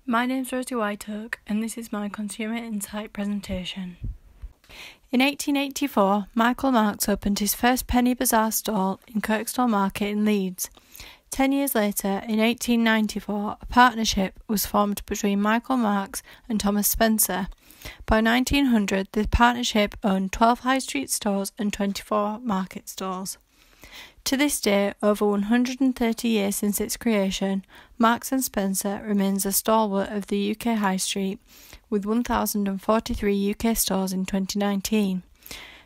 My name's Rosie Whiteoak and this is my Consumer Insight presentation. In 1884, Michael Marks opened his first penny bazaar stall in Kirkstall Market in Leeds. 10 years later, in 1894, a partnership was formed between Michael Marks and Thomas Spencer. By 1900, the partnership owned 12 high street stores and 24 market stalls. To this day, over 130 years since its creation, Marks & Spencer remains a stalwart of the UK High Street, with 1,043 UK stores in 2019.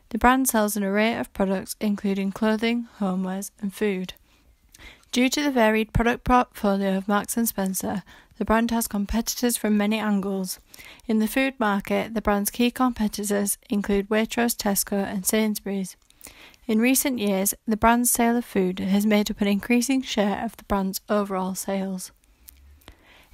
The brand sells an array of products including clothing, homewares and food. Due to the varied product portfolio of Marks & Spencer, the brand has competitors from many angles. In the food market, the brand's key competitors include Waitrose, Tesco and Sainsbury's. In recent years, the brand's sale of food has made up an increasing share of the brand's overall sales.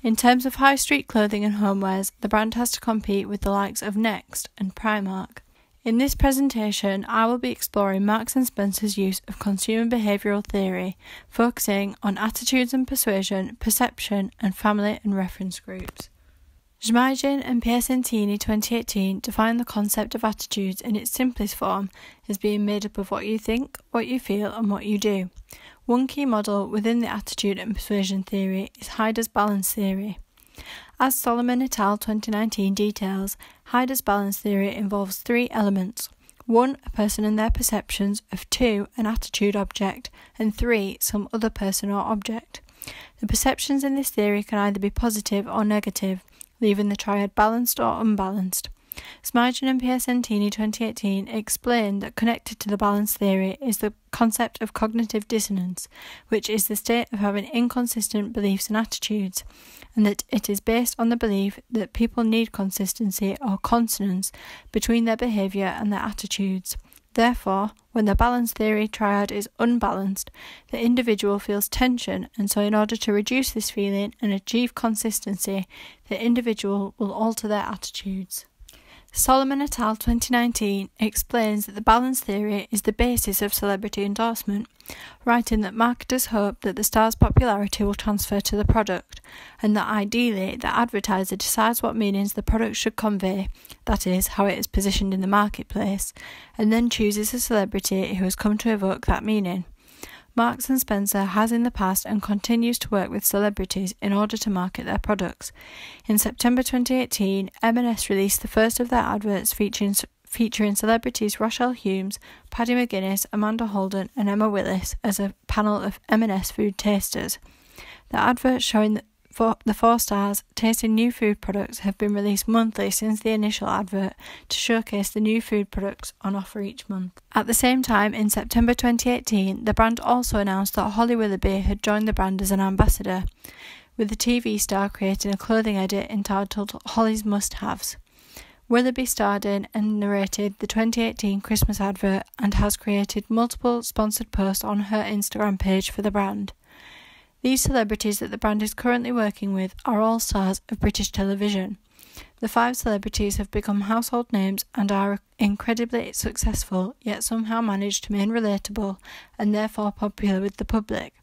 In terms of high street clothing and homewares, the brand has to compete with the likes of Next and Primark. In this presentation, I will be exploring Marks & Spencer's use of consumer behavioural theory, focusing on attitudes and persuasion, perception, and family and reference groups. Żmijin and Piacentini 2018 define the concept of attitudes in its simplest form as being made up of what you think, what you feel, and what you do. One key model within the attitude and persuasion theory is Hyder's balance theory. As Solomon et al. 2019 details, Hyder's balance theory involves three elements. 1. A person and their perceptions, of 2. An attitude object, and 3. Some other person or object. The perceptions in this theory can either be positive or negative, leaving the triad balanced or unbalanced. Żmijin and Piacentini 2018 explain that connected to the balance theory is the concept of cognitive dissonance, which is the state of having inconsistent beliefs and attitudes, and that it is based on the belief that people need consistency or consonance between their behaviour and their attitudes. Therefore, when the balance theory triad is unbalanced, the individual feels tension, and so in order to reduce this feeling and achieve consistency, the individual will alter their attitudes. Solomon et al. 2019 explains that the balance theory is the basis of celebrity endorsement, writing that marketers hope that the star's popularity will transfer to the product, and that ideally the advertiser decides what meanings the product should convey, that is, how it is positioned in the marketplace, and then chooses a celebrity who has come to evoke that meaning. Marks & Spencer has in the past and continues to work with celebrities in order to market their products. In September 2018, M&S released the first of their adverts featuring celebrities Rochelle Humes, Paddy McGuinness, Amanda Holden and Emma Willis as a panel of M&S food tasters. The adverts showing the 4 stars tasting new food products have been released monthly since the initial advert to showcase the new food products on offer each month. At the same time, in September 2018, the brand also announced that Holly Willoughby had joined the brand as an ambassador, with the TV star creating a clothing edit entitled Holly's Must-Haves. Willoughby starred in and narrated the 2018 Christmas advert and has created multiple sponsored posts on her Instagram page for the brand. These celebrities that the brand is currently working with are all stars of British television. The 5 celebrities have become household names and are incredibly successful, yet somehow manage to remain relatable and therefore popular with the public.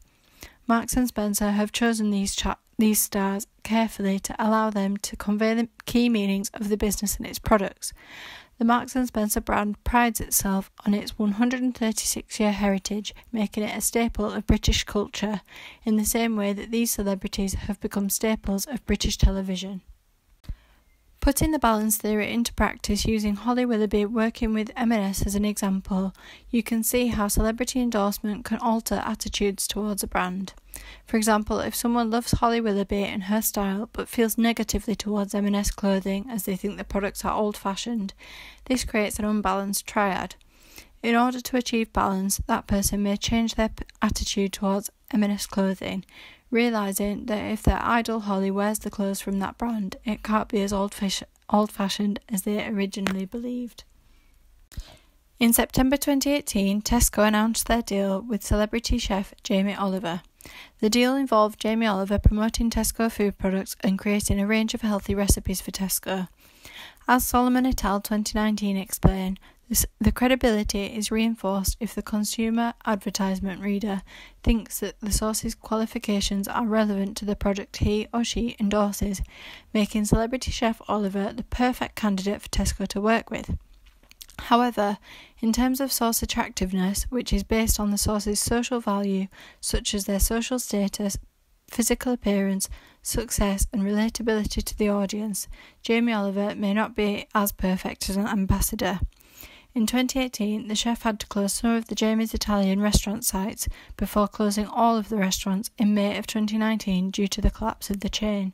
Marks & Spencer have chosen these stars carefully to allow them to convey the key meanings of the business and its products. The Marks & Spencer brand prides itself on its 136-year heritage, making it a staple of British culture, in the same way that these celebrities have become staples of British television. Putting the balance theory into practice using Holly Willoughby working with M&S as an example, you can see how celebrity endorsement can alter attitudes towards a brand. For example, if someone loves Holly Willoughby and her style but feels negatively towards M&S clothing as they think the products are old-fashioned, this creates an unbalanced triad. In order to achieve balance, that person may change their attitude towards M&S clothing, realising that if their idol Holly wears the clothes from that brand, it can't be as old-fashioned as they originally believed. In September 2018, Tesco announced their deal with celebrity chef Jamie Oliver. The deal involved Jamie Oliver promoting Tesco food products and creating a range of healthy recipes for Tesco. As Solomon et al. 2019 explain, The credibility is reinforced if the consumer advertisement reader thinks that the source's qualifications are relevant to the product he or she endorses, making celebrity chef Oliver the perfect candidate for Tesco to work with. However, in terms of source attractiveness, which is based on the source's social value, such as their social status, physical appearance, success and relatability to the audience, Jamie Oliver may not be as perfect as an ambassador. In 2018, the chef had to close some of the Jamie's Italian restaurant sites before closing all of the restaurants in May of 2019 due to the collapse of the chain.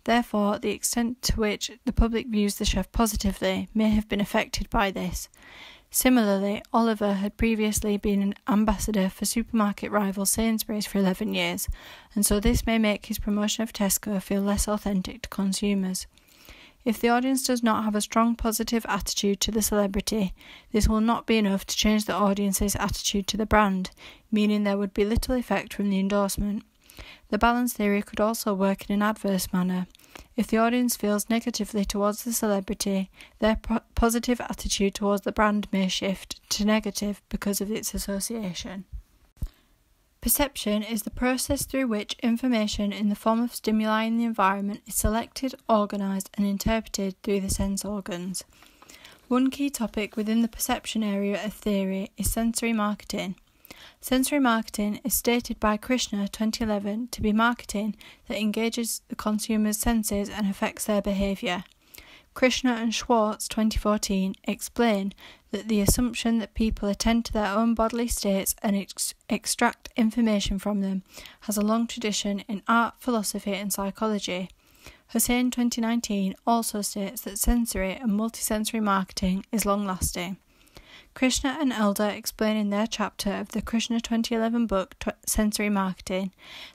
Therefore, the extent to which the public views the chef positively may have been affected by this. Similarly, Oliver had previously been an ambassador for supermarket rival Sainsbury's for 11 years, and so this may make his promotion of Tesco feel less authentic to consumers. If the audience does not have a strong positive attitude to the celebrity, this will not be enough to change the audience's attitude to the brand, meaning there would be little effect from the endorsement. The balance theory could also work in an adverse manner. If the audience feels negatively towards the celebrity, their positive attitude towards the brand may shift to negative because of its association. Perception is the process through which information in the form of stimuli in the environment is selected, organised and interpreted through the sense organs. One key topic within the perception area of theory is sensory marketing. Sensory marketing is stated by Krishna 2011 to be marketing that engages the consumer's senses and affects their behaviour. Krishna and Schwartz 2014 explain that the assumption that people attend to their own bodily states and extract information from them has a long tradition in art, philosophy and psychology. Hussain 2019 also states that sensory and multisensory marketing is long-lasting. Krishna and Elder explain in their chapter of the Krishna 2011 book Sensory Marketing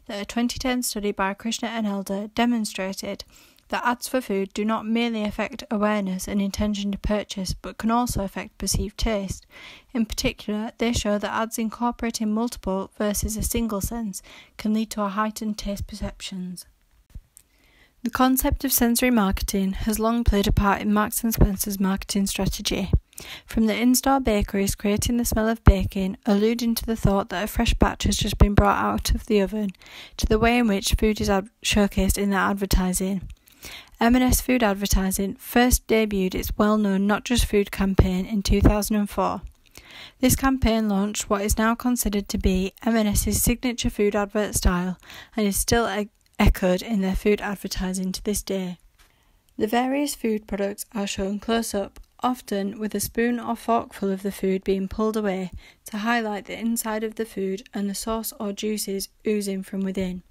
that a 2010 study by Krishna and Elder demonstrated that ads for food do not merely affect awareness and intention to purchase but can also affect perceived taste. In particular, they show that ads incorporating multiple versus a single sense can lead to a heightened taste perceptions. The concept of sensory marketing has long played a part in Marks & Spencer's marketing strategy. From the in-store bakeries creating the smell of baking, alluding to the thought that a fresh batch has just been brought out of the oven, to the way in which food is showcased in their advertising. M&S Food Advertising first debuted its well-known Not Just Food campaign in 2004. This campaign launched what is now considered to be M&S's signature food advert style and is still echoed in their food advertising to this day. The various food products are shown close up, often with a spoon or forkful of the food being pulled away to highlight the inside of the food and the sauce or juices oozing from within.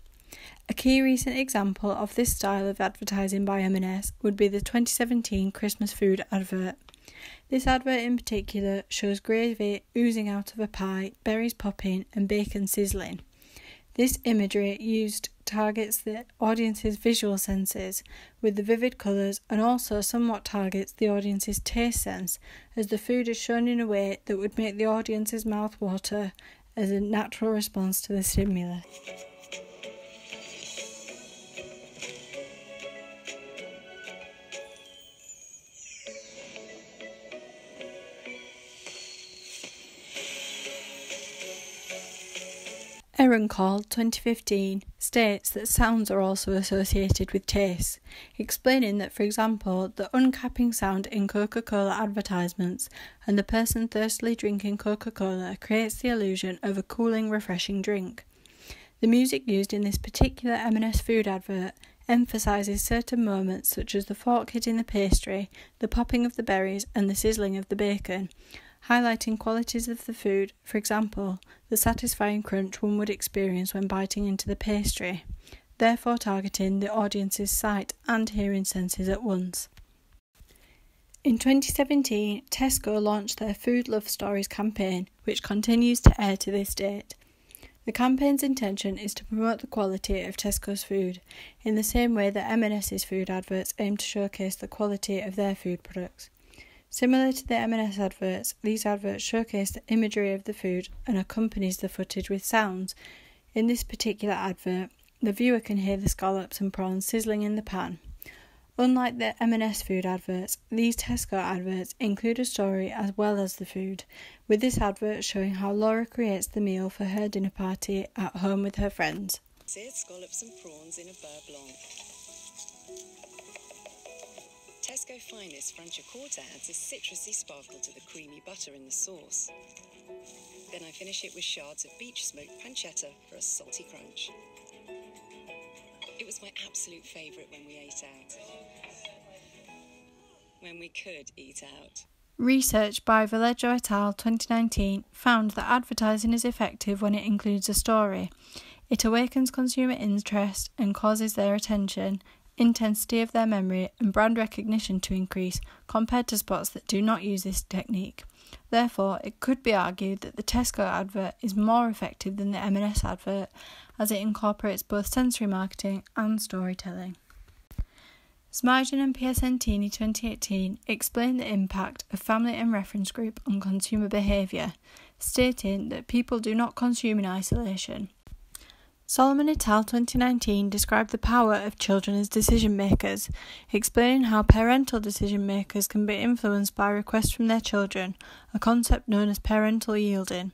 A key recent example of this style of advertising by M&S would be the 2017 Christmas food advert. This advert in particular shows gravy oozing out of a pie, berries popping and bacon sizzling. This imagery used targets the audience's visual senses with the vivid colours and also somewhat targets the audience's taste sense, as the food is shown in a way that would make the audience's mouth water as a natural response to the stimulus. Aaron Call 2015 states that sounds are also associated with tastes, explaining that, for example, the uncapping sound in Coca-Cola advertisements and the person thirstily drinking Coca-Cola creates the illusion of a cooling, refreshing drink. The music used in this particular M&S food advert emphasises certain moments such as the fork hitting the pastry, the popping of the berries and the sizzling of the bacon, highlighting qualities of the food, for example, the satisfying crunch one would experience when biting into the pastry, therefore targeting the audience's sight and hearing senses at once. In 2017, Tesco launched their Food Love Stories campaign, which continues to air to this date. The campaign's intention is to promote the quality of Tesco's food, in the same way that M&S's food adverts aim to showcase the quality of their food products. Similar to the M&S adverts, these adverts showcase the imagery of the food and accompanies the footage with sounds. In this particular advert, the viewer can hear the scallops and prawns sizzling in the pan. Unlike the M&S food adverts, these Tesco adverts include a story as well as the food, with this advert showing how Laura creates the meal for her dinner party at home with her friends. Seared scallops and prawns in a beurre blanc. Tesco Finest Franciacorta adds a citrusy sparkle to the creamy butter in the sauce. Then I finish it with shards of beach smoked pancetta for a salty crunch. It was my absolute favourite when we ate out. When we could eat out. Research by Vallejo et al. 2019 found that advertising is effective when it includes a story. It awakens consumer interest and causes their attention, intensity of their memory and brand recognition to increase compared to spots that do not use this technique. Therefore, it could be argued that the Tesco advert is more effective than the M&S advert, as it incorporates both sensory marketing and storytelling. Smajan and Piacentini 2018 explained the impact of family and reference group on consumer behaviour, stating that people do not consume in isolation. Solomon et al. 2019 described the power of children as decision makers, explaining how parental decision makers can be influenced by requests from their children, a concept known as parental yielding.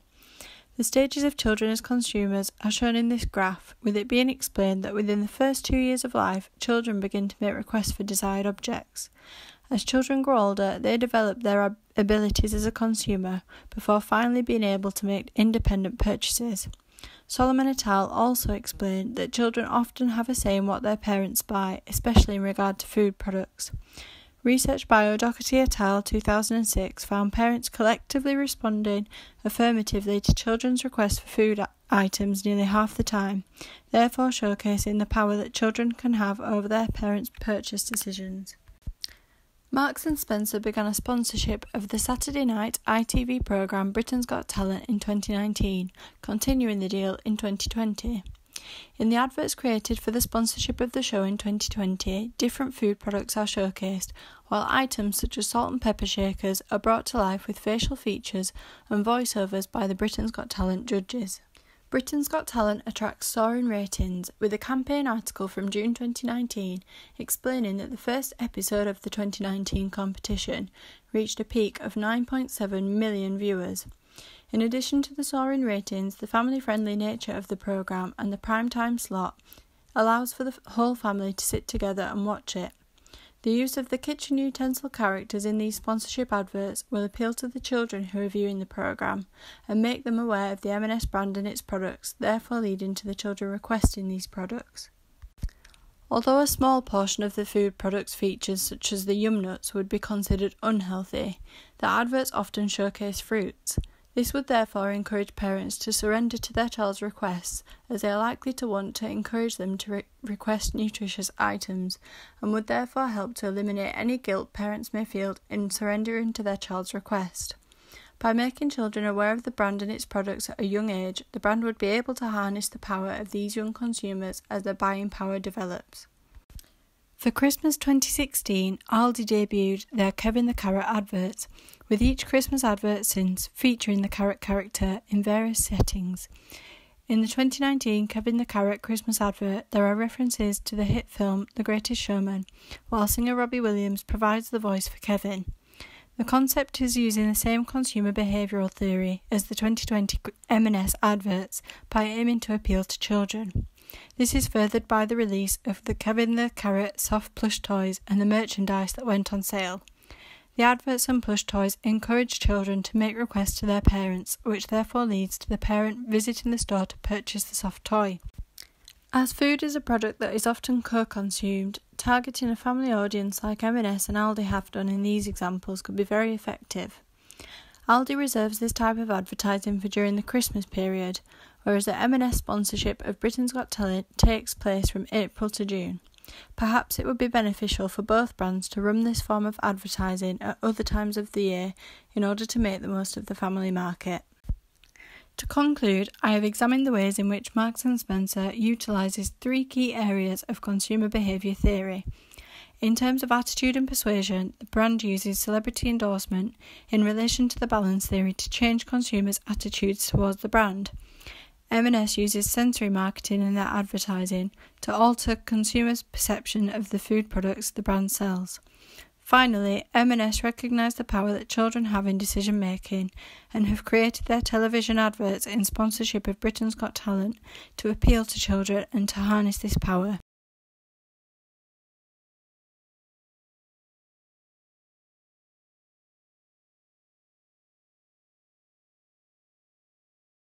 The stages of children as consumers are shown in this graph, with it being explained that within the first 2 years of life, children begin to make requests for desired objects. As children grow older, they develop their abilities as a consumer before finally being able to make independent purchases. Solomon et al. Also explained that children often have a say in what their parents buy, especially in regard to food products. Research by O'Doherty et al. 2006 found parents collectively responding affirmatively to children's requests for food items nearly half the time, therefore showcasing the power that children can have over their parents' purchase decisions. Marks & Spencer began a sponsorship of the Saturday night ITV programme Britain's Got Talent in 2019, continuing the deal in 2020. In the adverts created for the sponsorship of the show in 2020, different food products are showcased, while items such as salt and pepper shakers are brought to life with facial features and voiceovers by the Britain's Got Talent judges. Britain's Got Talent attracts soaring ratings, with a campaign article from June 2019 explaining that the first episode of the 2019 competition reached a peak of 9.7 million viewers. In addition to the soaring ratings, the family-friendly nature of the programme and the prime-time slot allows for the whole family to sit together and watch it. The use of the kitchen utensil characters in these sponsorship adverts will appeal to the children who are viewing the programme and make them aware of the M&S brand and its products, therefore leading to the children requesting these products. Although a small portion of the food products features such as the yum nuts would be considered unhealthy, the adverts often showcase fruits. This would therefore encourage parents to surrender to their child's requests, as they are likely to want to encourage them to request nutritious items, and would therefore help to eliminate any guilt parents may feel in surrendering to their child's request. By making children aware of the brand and its products at a young age, the brand would be able to harness the power of these young consumers as their buying power develops. For Christmas 2016, Aldi debuted their Kevin the Carrot adverts, with each Christmas advert since featuring the carrot character in various settings. In the 2019 Kevin the Carrot Christmas advert, there are references to the hit film The Greatest Showman, while singer Robbie Williams provides the voice for Kevin. The concept is using the same consumer behavioural theory as the 2020 M&S adverts by aiming to appeal to children. This is furthered by the release of the Kevin the Carrot soft plush toys and the merchandise that went on sale. The adverts and plush toys encourage children to make requests to their parents, which therefore leads to the parent visiting the store to purchase the soft toy. As food is a product that is often co-consumed, targeting a family audience like M&S and Aldi have done in these examples could be very effective. Aldi reserves this type of advertising for during the Christmas period, whereas the M&S sponsorship of Britain's Got Talent takes place from April to June. Perhaps it would be beneficial for both brands to run this form of advertising at other times of the year in order to make the most of the family market. To conclude, I have examined the ways in which Marks & Spencer utilises three key areas of consumer behaviour theory. In terms of attitude and persuasion, the brand uses celebrity endorsement in relation to the balance theory to change consumers' attitudes towards the brand. M&S uses sensory marketing in their advertising to alter consumers' perception of the food products the brand sells. Finally, M&S recognise the power that children have in decision-making and have created their television adverts in sponsorship of Britain's Got Talent to appeal to children and to harness this power.